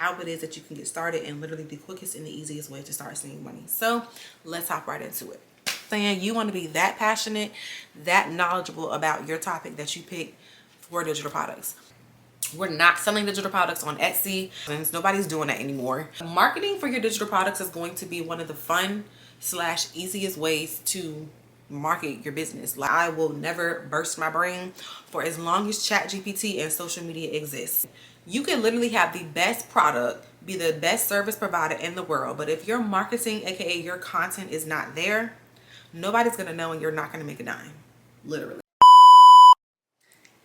how it is that you can get started and literally the quickest and the easiest way to start seeing money. So let's hop right into it. Saying you want to be that passionate, that knowledgeable about your topic that you pick for digital products. We're not selling digital products on Etsy, since nobody's doing that anymore. Marketing for your digital products is going to be one of the fun / easiest ways to market your business. Like, I will never burst my brain for as long as Chat GPT and social media exists. You can literally have the best product, be the best service provider in the world, but if your marketing, aka your content, is not there, nobody's gonna know and you're not gonna make a dime, literally.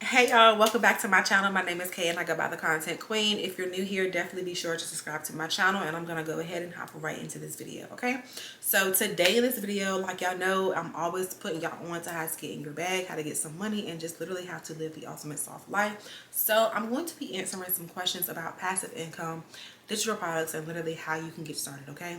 Hey y'all, welcome back to my channel. My name is Kay and I go by the Content Queen. If you're new here, definitely be sure to subscribe to my channel, and I'm gonna go ahead and hop right into this video. Okay, so today in this video, like y'all know, I'm always putting y'all on to how to get in your bag, how to get some money, and just literally how to live the ultimate soft life. So I'm going to be answering some questions about passive income, digital products, and literally how you can get started. Okay,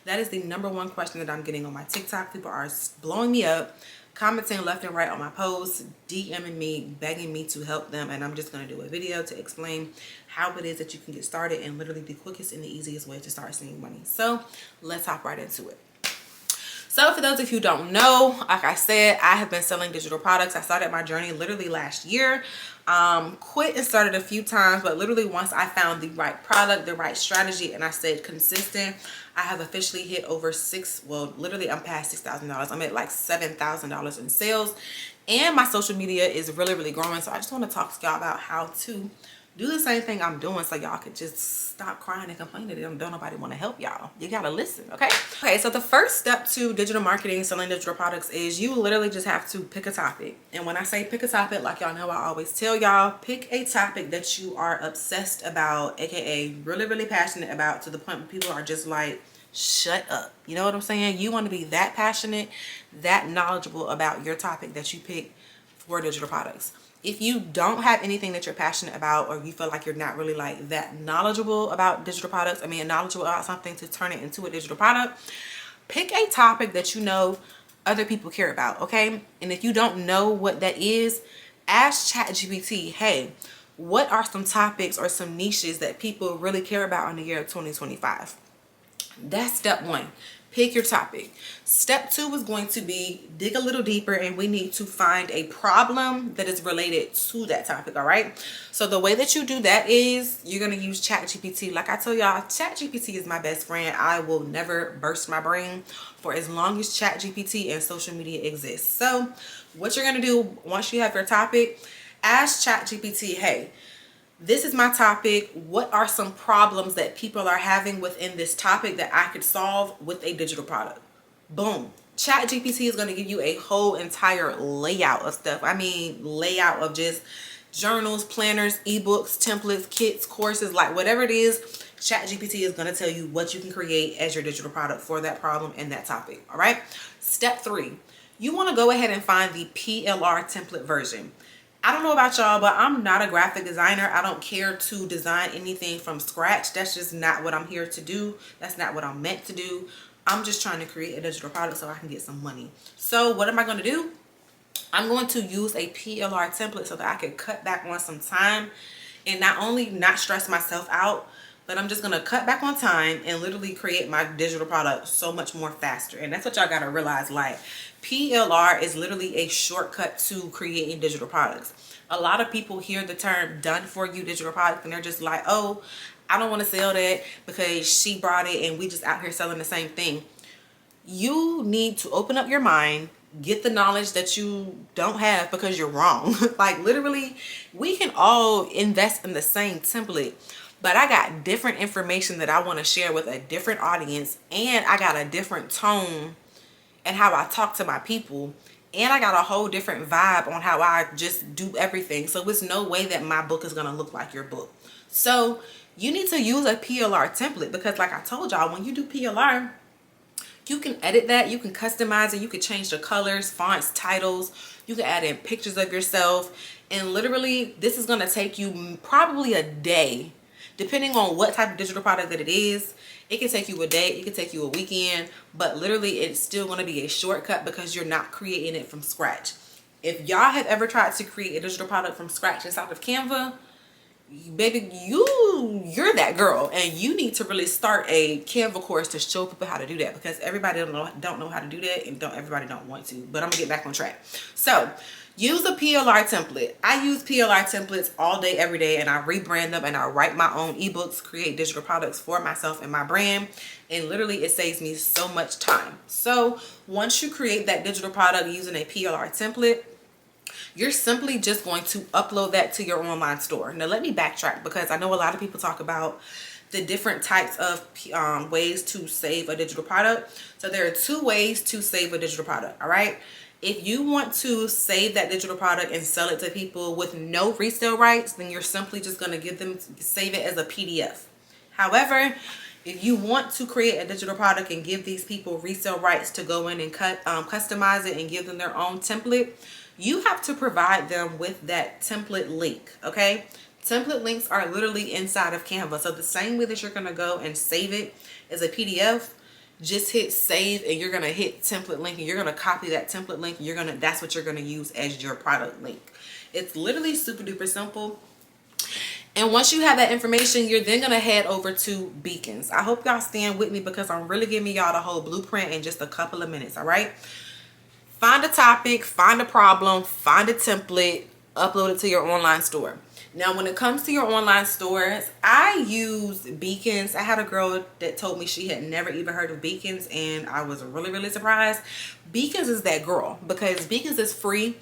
that is the #1 question that I'm getting on my TikTok. People are blowing me up, commenting left and right on my posts, DMing me, begging me to help them, and I'm just going to do a video to explain how it is that you can get started and literally the quickest and the easiest way to start seeing money. So let's hop right into it. So for those of you who don't know, like I said, I have been selling digital products. I started my journey literally last year. Quit and started a few times, but literally once I found the right product, the right strategy, and I stayed consistent, I have officially hit over literally I'm past $6,000. I'm at like $7,000 in sales, and my social media is really growing. So I just want to talk to y'all about how to do the same thing I'm doing, so y'all could just stop crying and complaining that don't nobody want to help y'all. You gotta listen. Okay, so the first step to digital marketing, selling digital products, is you literally just have to pick a topic. And when I say pick a topic, like y'all know, I always tell y'all, pick a topic that you are obsessed about, aka really passionate about, to the point where people are just like, shut up. You know what I'm saying? You want to be that passionate, that knowledgeable about your topic that you pick for digital products. If you don't have anything that you're passionate about, or you feel like you're not really like that knowledgeable about digital products, knowledgeable about something to turn it into a digital product, pick a topic that you know other people care about. Okay, and if you don't know what that is, ask Chat GPT, hey, what are some topics or some niches that people really care about in the year of 2025? That's step 1. Pick your topic. Step 2 is going to be dig a little deeper, and we need to find a problem that is related to that topic. All right, so the way that you do that is you're going to use Chat GPT. Like I tell y'all, Chat GPT is my best friend. I will never burst my brain for as long as Chat GPT and social media exists. So what you're going to do once you have your topic, ask Chat GPT, hey, this is my topic. What are some problems that people are having within this topic that I could solve with a digital product? Boom. Chat GPT is going to give you a whole entire layout of stuff. Layout of just journals, planners, ebooks, templates, kits, courses, like whatever it is. Chat GPT is going to tell you what you can create as your digital product for that problem and that topic. All right. Step 3, you want to go ahead and find the PLR template version. I don't know about y'all, but I'm not a graphic designer. I don't care to design anything from scratch. That's just not what I'm here to do. That's not what I'm meant to do. I'm just trying to create a digital product so I can get some money. So what am I going to do? I'm going to use a PLR template so that I can cut back on some time and not only not stress myself out, but I'm just going to cut back on time and literally create my digital product so much more faster. And that's what y'all got to realize. Like, PLR is literally a shortcut to creating digital products. A lot of people hear the term done for you digital product and they're just like, oh, I don't want to sell that because she brought it and we just out here selling the same thing. You need to open up your mind, get the knowledge that you don't have because you're wrong. Like, literally, we can all invest in the same template, but I got different information that I want to share with a different audience, and I got a different tone and how I talk to my people, and I got a whole different vibe on how I just do everything. So it's no way that my book is going to look like your book. So you need to use a PLR template, because like I told y'all, when you do PLR, you can edit that, you can customize it, you can change the colors, fonts, titles, you can add in pictures of yourself, and literally this is going to take you probably a day, depending on what type of digital product that it is. It can take you a day, it can take you a weekend, but literally it's still going to be a shortcut because you're not creating it from scratch. If y'all have ever tried to create a digital product from scratch inside of Canva, baby, you're that girl, and you need to really start a Canva course to show people how to do that, because everybody don't know how to do that, and everybody don't want to. But I'm gonna get back on track. So use a PLR template. I use PLR templates all day, every day, and I rebrand them, and I write my own ebooks, create digital products for myself and my brand, and literally it saves me so much time. So once you create that digital product using a PLR template, you're simply just going to upload that to your online store. Now let me backtrack, because I know a lot of people talk about the different types of ways to save a digital product. So there are 2 ways to save a digital product. All right, if you want to save that digital product and sell it to people with no resale rights, then you're simply just going to save it as a PDF. However, if you want to create a digital product and give these people resale rights to go in and customize it and give them their own template, you have to provide them with that template link. Okay, template links are literally inside of Canva. So the same way that you're going to go and save it as a PDF, just hit save, and you're going to hit template link, and you're going to copy that template link. That's what you're going to use as your product link. It's literally super duper simple. And once you have that information, you're then going to head over to Beacons. I hope y'all stand with me, because I'm really giving y'all the whole blueprint in just a couple of minutes. All right, find a topic, find a problem, find a template, upload it to your online store. Now, when it comes to your online stores, I use Beacons. I had a girl that told me she had never even heard of Beacons, and I was really, really surprised. Beacons is that girl, because Beacons is free.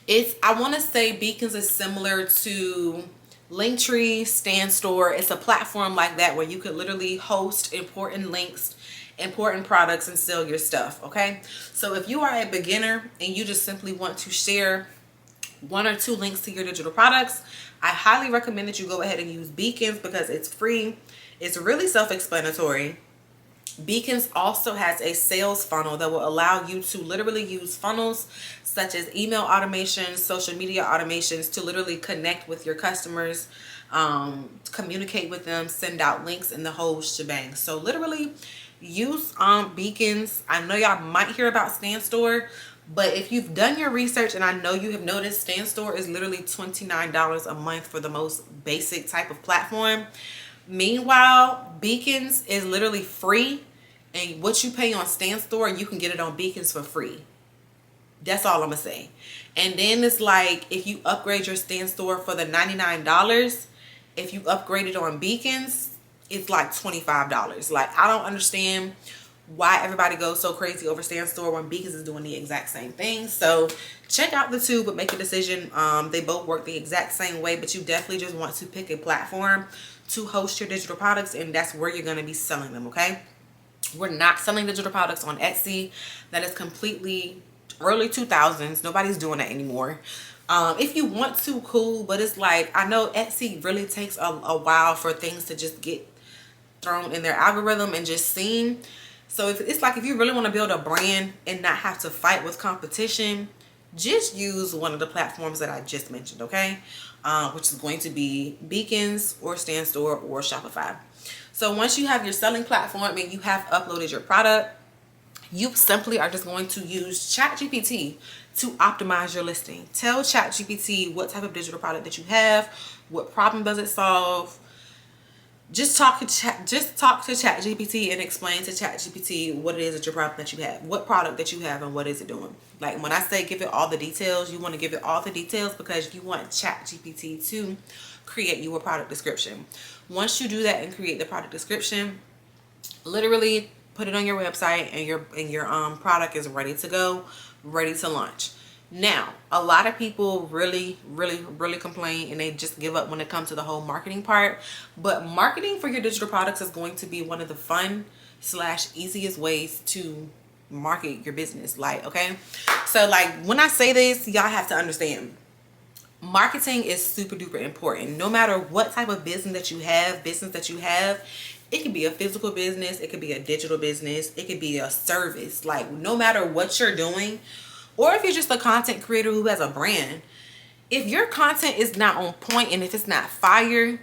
I want to say Beacons is similar to Linktree, StanStore. It's a platform like that where you could literally host important links, important products, and sell your stuff. Okay, so if you are a beginner and you just simply want to share 1 or 2 links to your digital products, I highly recommend that you go ahead and use Beacons, because it's free. It's really self-explanatory. Beacons also has a sales funnel that will allow you to literally use funnels such as email automations, social media automations, to literally connect with your customers, communicate with them, send out links, and the whole shebang. So literally use Beacons. I know y'all might hear about StanStore, but if you've done your research, and I know you have noticed, StanStore is literally $29 a month for the most basic type of platform. Meanwhile, Beacons is literally free, and what you pay on StanStore, you can get it on Beacons for free. That's all I'm gonna say. And then it's like, if you upgrade your StanStore for the $99, if you upgrade it on Beacons, it's like $25. Like, I don't understand why everybody goes so crazy over StanStore when Beacons is doing the exact same thing. So check out the 2, but make a decision. They both work the exact same way, but you definitely just want to pick a platform to host your digital products, and that's where you're going to be selling them. Okay, we're not selling digital products on Etsy. That is completely early 2000s. Nobody's doing that anymore. If you want to, cool, but it's like, I know Etsy really takes a while for things to just get thrown in their algorithm and just seen. So if you really want to build a brand and not have to fight with competition, just use one of the platforms that I just mentioned, okay? Which is going to be Beacons or StanStore or Shopify. So once you have your selling platform and you have uploaded your product, you simply are just going to use Chat GPT to optimize your listing. Tell Chat GPT what type of digital product that you have, what problem does it solve. Just talk to Chat GPT and explain to Chat GPT what it is that your product that you have, what product that you have, and what is it doing. Like, when I say give it all the details, you want to give it all the details, because you want Chat GPT to create you a product description. Once you do that and create the product description, literally put it on your website, and your product is ready to go, ready to launch. Now, a lot of people really complain, and they just give up when it comes to the whole marketing part. But marketing for your digital products is going to be one of the fun / easiest ways to market your business. Like, okay, so like, when I say this, y'all have to understand, marketing is super duper important. No matter what type of business that you have, it could be a physical business, it could be a digital business, it could be a service. Like, no matter what you're doing, or if you're just a content creator who has a brand, if your content is not on point and if it's not fire,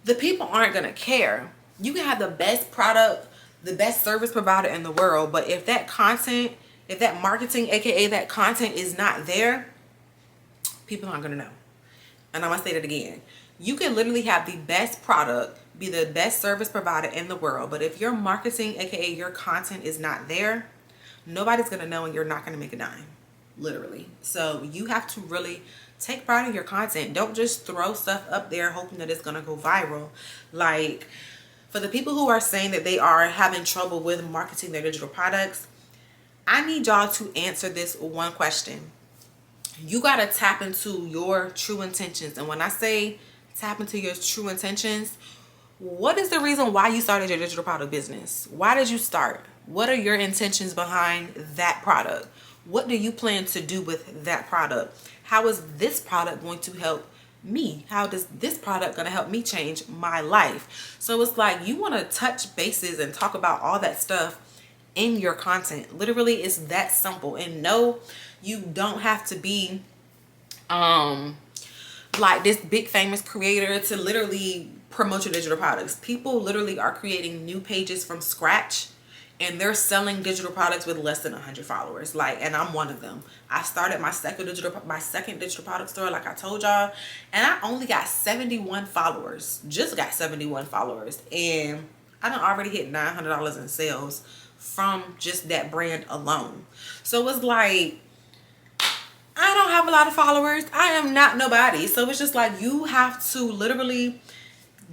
the people aren't going to care. You can have the best product, the best service provider in the world, but if that content, if that marketing, aka that content, is not there, people aren't going to know. And I'm going to say that again. You can literally have the best product, be the best service provider in the world, but if your marketing, aka your content, is not there, nobody's gonna know and you're not gonna make a dime, literally. So you have to really take pride in your content. Don't just throw stuff up there hoping that it's gonna go viral. Like, for the people who are saying that they are having trouble with marketing their digital products, I need y'all to answer this one question. You gotta tap into your true intentions. And when I say tap into your true intentions, what is the reason why you started your digital product business? Why did you start? What are your intentions behind that product? What do you plan to do with that product? How is this product going to help me? How does this product going to help me change my life? So it's like you want to touch bases and talk about all that stuff in your content. Literally, it's that simple. And no, you don't have to be like this big famous creator to literally promote your digital products. People literally are creating new pages from scratch and they're selling digital products with less than 100 followers. Like, and I'm one of them. I started my second digital product store, like I told y'all, and I only got 71 followers. Just got 71 followers, and I done already hit $900 in sales from just that brand alone. So it's like, I don't have a lot of followers. I am not nobody. So it's just like, you have to literally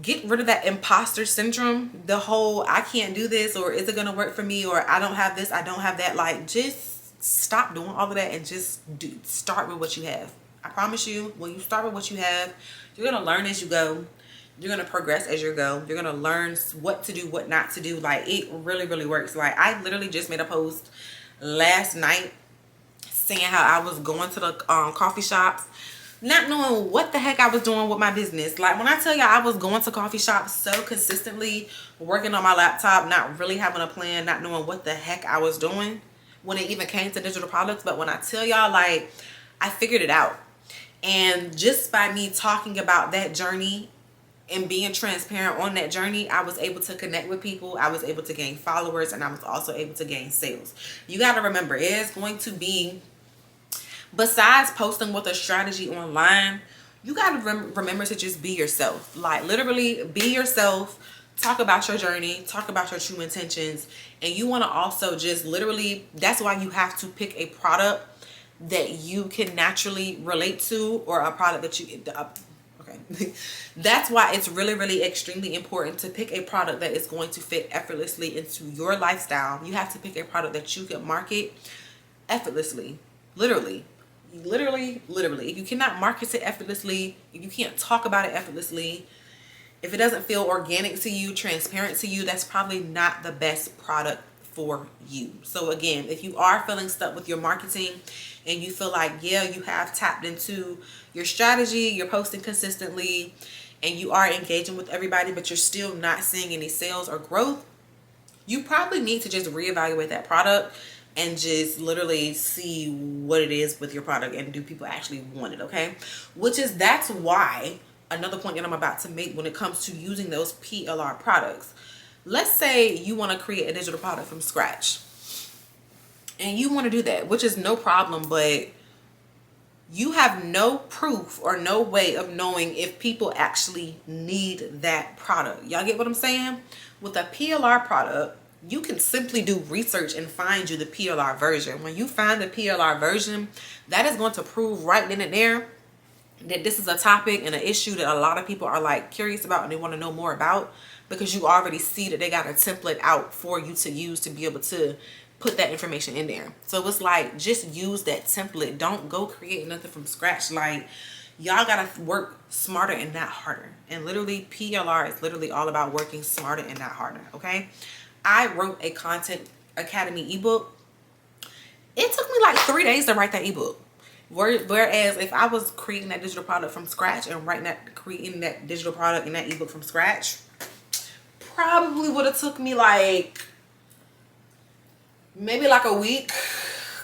get rid of that imposter syndrome. The whole, I can't do this, or is it going to work for me, or I don't have this, I don't have that. Like, just stop doing all of that and just start with what you have. I promise you, when you start with what you have, you're going to learn as you go. You're going to progress as you go. You're going to learn what to do, what not to do. Like, it really, really works. Like, I literally just made a post last night saying how I was going to the coffee shops, not knowing what the heck I was doing with my business. Like, when I tell y'all I was going to coffee shops so consistently, working on my laptop, not really having a plan, not knowing what the heck I was doing when it even came to digital products. But when I tell y'all, like, I figured it out. And just by me talking about that journey and being transparent on that journey, I was able to connect with people. I was able to gain followers, and I was also able to gain sales. You got to remember, it is going to be, besides posting with a strategy online, you got to remember to just be yourself. Like, literally be yourself. Talk about your journey. Talk about your true intentions. And you want to also just literally, that's why you have to pick a product that you can naturally relate to, or a product that you, okay. That's why it's really, really extremely important to pick a product that is going to fit effortlessly into your lifestyle. You have to pick a product that you can market effortlessly. Literally. If you cannot market it effortlessly, if you can't talk about it effortlessly, if it doesn't feel organic to you, transparent to you, that's probably not the best product for you. So again, if you are feeling stuck with your marketing and you feel like, yeah, you have tapped into your strategy, you're posting consistently, and you are engaging with everybody, but you're still not seeing any sales or growth, you probably need to just reevaluate that product and just literally see what it is with your product, and do people actually want it, okay? That's why, another point that I'm about to make when it comes to using those PLR products. Let's say you want to create a digital product from scratch, and you want to do that, which is no problem, but you have no proof or no way of knowing if people actually need that product. Y'all get what I'm saying? With a PLR product, you can simply do research and find you the PLR version. When you find the PLR version, that is going to prove right then and there that this is a topic and an issue that a lot of people are like curious about and they want to know more about, because you already see that they got a template out for you to use to be able to put that information in there. So it's like, just use that template. Don't go create nothing from scratch. Like, y'all gotta work smarter and not harder. And literally, PLR is literally all about working smarter and not harder, okay? I wrote a Content Academy ebook. It took me like 3 days to write that ebook. Whereas if I was creating that digital product from scratch and creating that digital product and that ebook from scratch, probably would have took me like maybe like a week,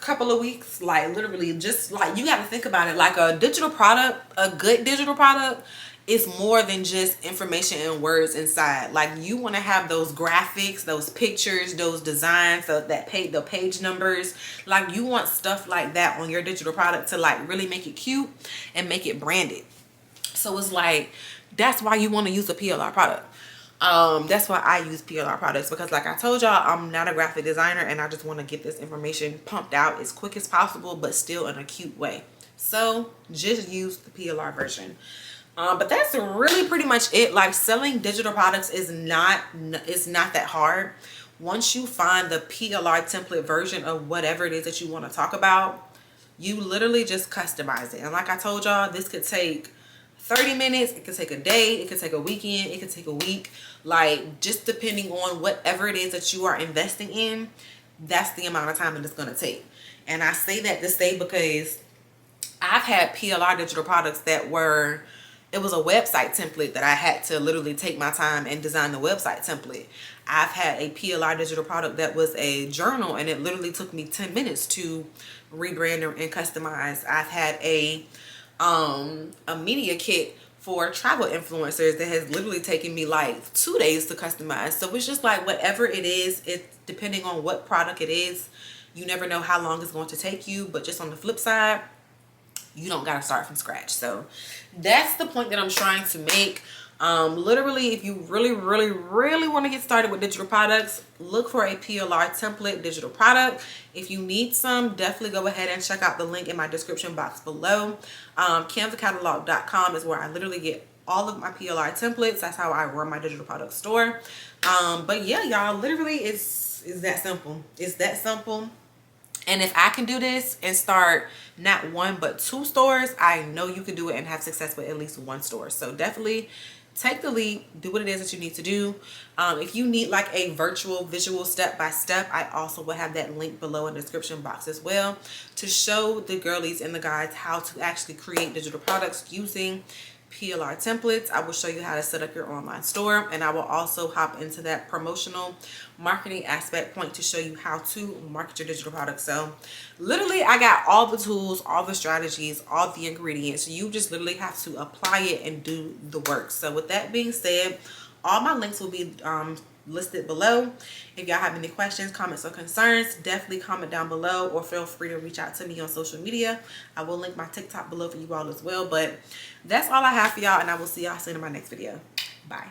couple of weeks. Like, literally, just like, you got to think about it. Like, a digital product, a good digital product, is more than just information and words inside. Like, you want to have those graphics, those pictures, those designs, the page numbers. Like, you want stuff like that on your digital product to like really make it cute and make it branded. So it's like, That's why you want to use a PLR product. That's why I use PLR products, because like I told y'all, I'm not a graphic designer and I just want to get this information pumped out as quick as possible, but still in a cute way. So just use the PLR version. But that's really pretty much it. Like, selling digital products is not that hard. Once you find the PLR template version of whatever it is that you want to talk about, you literally just customize it. And like I told y'all, this could take 30 minutes, it could take a day, it could take a weekend, it could take a week. Like, just depending on whatever it is that you are investing in, that's the amount of time that it's going to take. And I say that to say because I've had PLR digital products that were, it was a website template that I had to literally take my time and design the website template. I've had a PLR digital product that was a journal and it literally took me 10 minutes to rebrand and customize. I've had a media kit for travel influencers that has literally taken me like 2 days to customize. So it's just like, whatever it is, it's depending on what product it is, you never know how long it's going to take you. But just on the flip side, you don't got to start from scratch. So that's the point that I'm trying to make. Literally, if you really want to get started with digital products, look for a PLR template digital product. If you need some, definitely go ahead and check out the link in my description box below. Canvacatalog.com is where I literally get all of my PLR templates. That's how I run my digital product store. But yeah, y'all, literally it's that simple. It's that simple. And if I can do this and start not 1 but 2 stores, I know you can do it and have success with at least 1 store. So definitely take the leap, do what it is that you need to do. If you need like a virtual visual step-by-step, I also will have that link below in the description box as well, to show the girlies and the guys how to actually create digital products using PLR templates. I will show you how to set up your online store, and I will also hop into that promotional marketing aspect point to show you how to market your digital products. So literally, I got all the tools, all the strategies, all the ingredients. You just literally have to apply it and do the work. So with that being said, all my links will be listed below. If y'all have any questions, comments, or concerns, definitely comment down below, or feel free to reach out to me on social media. I will link my TikTok below for you all as well. But that's all I have for y'all, and I will see y'all soon in my next video. Bye.